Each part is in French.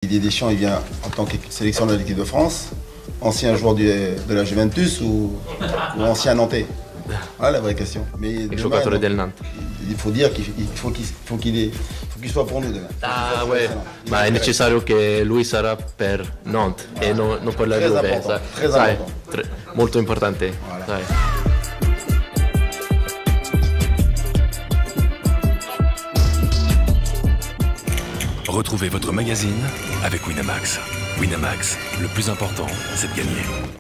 Didier Deschamps, il vient en tant que sélectionneur de l'équipe de France, ancien joueur de la Juventus ou ancien Nantais? Voilà la vraie question. Mais giocatore del Nantes. Il faut dire qu'il qu'il soit pour nous demain. Ah ouais, ma è necessario che lui sarà per Nantes e non per la Juve. Très important. Molto importante. Voilà. Sai. Retrouvez votre magazine avec Winamax. Winamax, le plus important, c'est de gagner.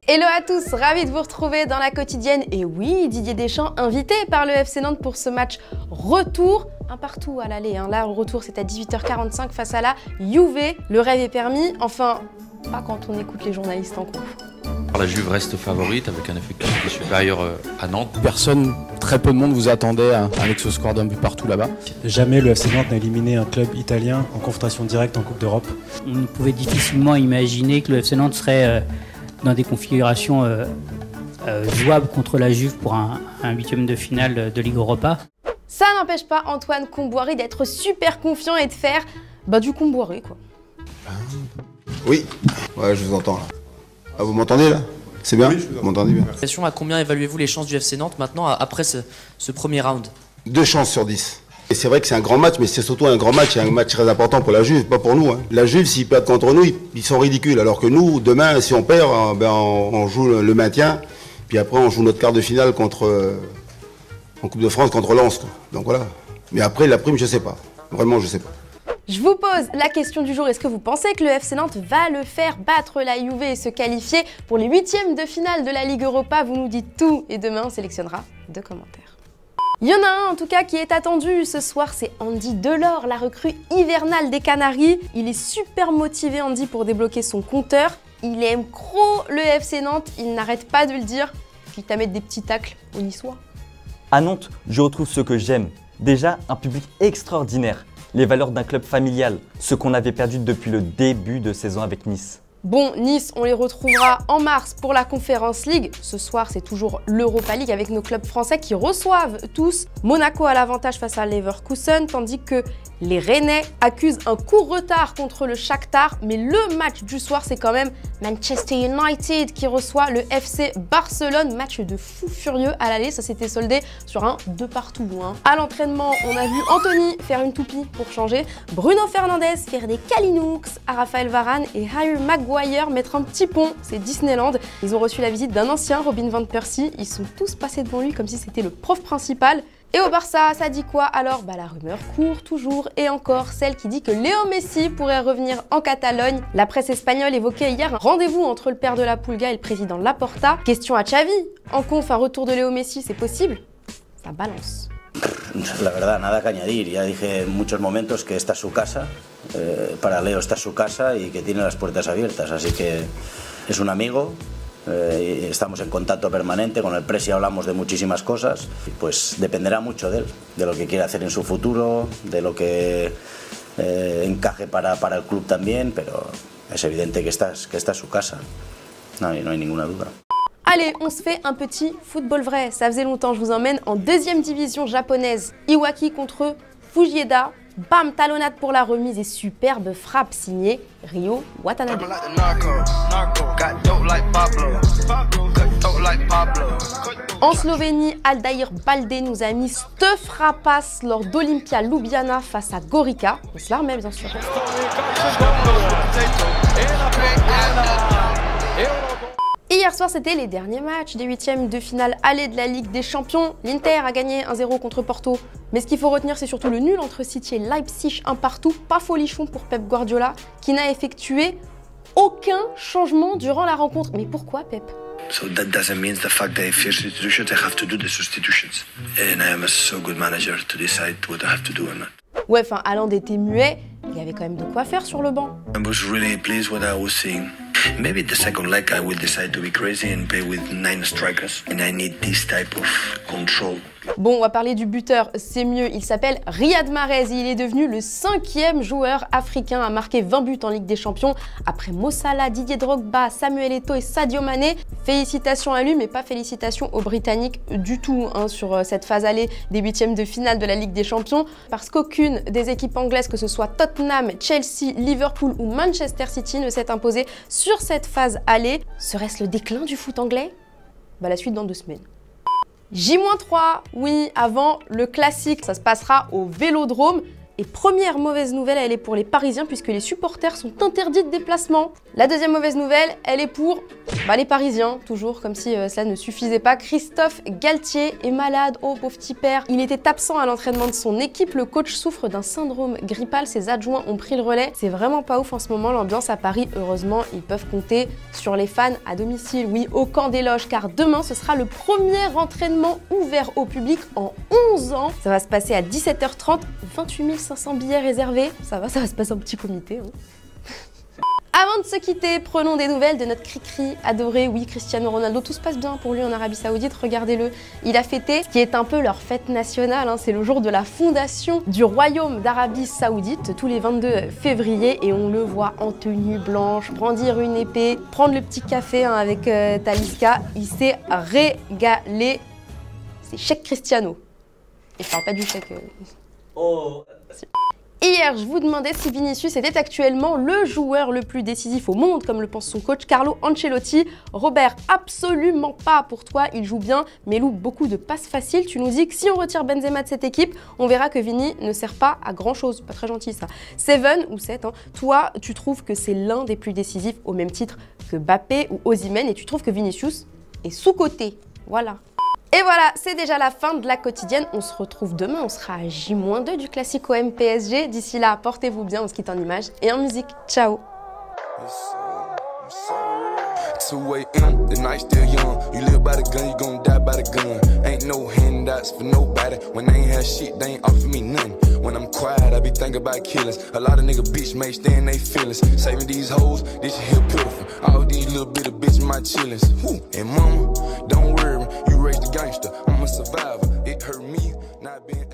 Hello à tous, ravi de vous retrouver dans la quotidienne. Et oui, Didier Deschamps invité par le FC Nantes pour ce match retour. Un partout à l'aller, hein. Là le retour c'est à 18h45 face à la Juve. Le rêve est permis, enfin pas quand on écoute les journalistes en conf. La Juve reste favorite avec un effectif qui est supérieur à Nantes. Personne, très peu de monde vous attendait avec ce score d'un but partout là-bas. Jamais le FC Nantes n'a éliminé un club italien en confrontation directe en Coupe d'Europe. On pouvait difficilement imaginer que le FC Nantes serait dans des configurations jouables contre la Juve pour un huitième de finale de Ligue Europa. Ça n'empêche pas Antoine Kombouaré d'être super confiant et de faire du Kombouaré quoi. Oui, ouais, je vous entends là. Ah, vous m'entendez là? C'est bien? Vous m'entendez bien? À combien évaluez-vous les chances du FC Nantes maintenant après ce premier round? 2 chances sur 10. Et c'est vrai que c'est un grand match, mais c'est surtout un grand match et un match très important pour la Juve, pas pour nous. Hein. La Juve, s'ils perdent contre nous, ils sont ridicules. Alors que nous, demain, si on perd, on joue le maintien. Puis après, on joue notre quart de finale en Coupe de France contre Lens. Quoi. Donc voilà. Mais après, la prime, je sais pas. Vraiment, je sais pas. Je vous pose la question du jour, est-ce que vous pensez que le FC Nantes va le faire battre la Juve et se qualifier pour les huitièmes de finale de la Ligue Europa? Vous nous dites tout et demain on sélectionnera 2 commentaires. Il y en a un en tout cas qui est attendu ce soir, c'est Andy Delors, la recrue hivernale des Canaries. Il est super motivé Andy pour débloquer son compteur. Il aime trop le FC Nantes, il n'arrête pas de le dire, quitte à mettre des petits tacles aux Niçois. À Nantes, je retrouve ce que j'aime. Déjà, un public extraordinaire. Les valeurs d'un club familial, ce qu'on avait perdu depuis le début de saison avec Nice. Bon, Nice, on les retrouvera en mars pour la Conference League. Ce soir, c'est toujours l'Europa League avec nos clubs français qui reçoivent tous. Monaco a l'avantage face à Leverkusen, tandis que les Rennais accusent un court retard contre le Shakhtar. Mais le match du soir, c'est quand même Manchester United qui reçoit le FC Barcelone. Match de fou furieux à l'aller, ça s'était soldé sur un 2 partout. Hein. À l'entraînement, on a vu Anthony faire une toupie pour changer, Bruno Fernandes faire des Kalinux à Raphaël Varane et Harry Maguire mettre un petit pont, c'est Disneyland. Ils ont reçu la visite d'un ancien, Robin van Persie. Ils sont tous passés devant lui comme si c'était le prof principal. Et au Barça, ça dit quoi alors? La rumeur court toujours et encore, celle qui dit que Léo Messi pourrait revenir en Catalogne. La presse espagnole évoquait hier un rendez-vous entre le père de la Pulga et le président Laporta. Question à Xavi, en conf, un retour de Léo Messi, c'est possible? Ça balance. La verdad, nada que añadir. Ya dije en muchos momentos que esta es su casa. Para Leo esta es su casa y que tiene las puertas abiertas. Así que es un amigo. Estamos en contacto permanente, con el Presi hablamos de muchísimas cosas y pues dependerá mucho de él, de lo que quiere hacer en su futuro, de lo que encaje para el club también, pero es evidente que esta es su casa, no hay ninguna duda. Allez, on se fait un petit football vrai, ça faisait longtemps, je vous emmène en 2e division japonaise. Iwaki contre Fujieda. Bam, talonnade pour la remise et superbe frappe signée Ryo Watanabe. En Slovénie, Aldair Baldé nous a mis cette frappasse lors d'Olympia Ljubljana face à Gorica. On se la remet bien sûr. Et hier soir, c'était les derniers matchs des 8e de finale aller de la Ligue des Champions. L'Inter a gagné 1-0 contre Porto. Mais ce qu'il faut retenir, c'est surtout le nul entre City et Leipzig, un partout. Pas folichon pour Pep Guardiola, qui n'a effectué aucun changement durant la rencontre. Mais pourquoi, Pep? So that doesn't mean the fact that if there's substitutions, I have to do the substitutions. And I am a so good manager to decide what I have to do or not. Ouais, enfin, Haaland était muet. Il y avait quand même de quoi faire sur le banc. I was really pleased what I was seeing. Maybe the second leg I will decide to be crazy and play with 9 strikers. And I need this type of control. Bon, on va parler du buteur, c'est mieux. Il s'appelle Riyad Mahrez et il est devenu le 5e joueur africain à marquer 20 buts en Ligue des Champions. Après Mo Salah, Didier Drogba, Samuel Eto'o et Sadio Mané. Félicitations à lui, mais pas félicitations aux Britanniques du tout sur cette phase aller des 8e de finale de la Ligue des Champions. Parce qu'aucune des équipes anglaises, que ce soit Tottenham, Chelsea, Liverpool ou Manchester City, ne s'est imposée sur cette phase aller. Serait-ce le déclin du foot anglais? La suite dans 2 semaines. J-3, oui, avant le classique, ça se passera au Vélodrome. Et première mauvaise nouvelle, elle est pour les Parisiens puisque les supporters sont interdits de déplacement. La deuxième mauvaise nouvelle, elle est pour les Parisiens, toujours comme si cela ne suffisait pas. Christophe Galtier est malade, oh pauvre petit père. Il était absent à l'entraînement de son équipe, le coach souffre d'un syndrome grippal, ses adjoints ont pris le relais. C'est vraiment pas ouf en ce moment l'ambiance à Paris, heureusement ils peuvent compter sur les fans à domicile, oui, au camp des loges, car demain ce sera le premier entraînement ouvert au public en 11 ans. Ça va se passer à 17h30, 28 500 billets réservés, ça va se passer en petit comité. Avant de se quitter, prenons des nouvelles de notre cri-cri adoré, oui, Cristiano Ronaldo. Tout se passe bien pour lui en Arabie Saoudite, regardez-le. Il a fêté ce qui est un peu leur fête nationale, c'est le jour de la fondation du Royaume d'Arabie Saoudite, tous les 22 février, et on le voit en tenue blanche, brandir une épée, prendre le petit café avec Talisca. Il s'est régalé. C'est chèque Cristiano. Et je parle pas du chèque... Oh. Hier, je vous demandais si Vinicius était actuellement le joueur le plus décisif au monde, comme le pense son coach Carlo Ancelotti. Robert, absolument pas pour toi, il joue bien, mais loupe beaucoup de passes faciles. Tu nous dis que si on retire Benzema de cette équipe, on verra que Vini ne sert pas à grand chose. Pas très gentil ça. 7 ou 7, toi, tu trouves que c'est l'un des plus décisifs au même titre que Mbappé ou Osimhen, et tu trouves que Vinicius est sous-coté. Voilà. Et voilà, c'est déjà la fin de la quotidienne. On se retrouve demain, on sera à J-2 du Classico PSG. D'ici là, portez-vous bien, on se quitte en images et en musique. Ciao. 2 a.m., the night still young. You live by the gun, you gon' die by the gun. Ain't no handouts for nobody. When they ain't have shit, they ain't offer me nothing. When I'm quiet, I be thinking about killings. A lot of nigga bitch may stay in they feelings. Saving these hoes, this shit here pitiful. All these little bit of bitch my chillings. And mama, don't worry, you raised the gangster. I'm a survivor. It hurt me not being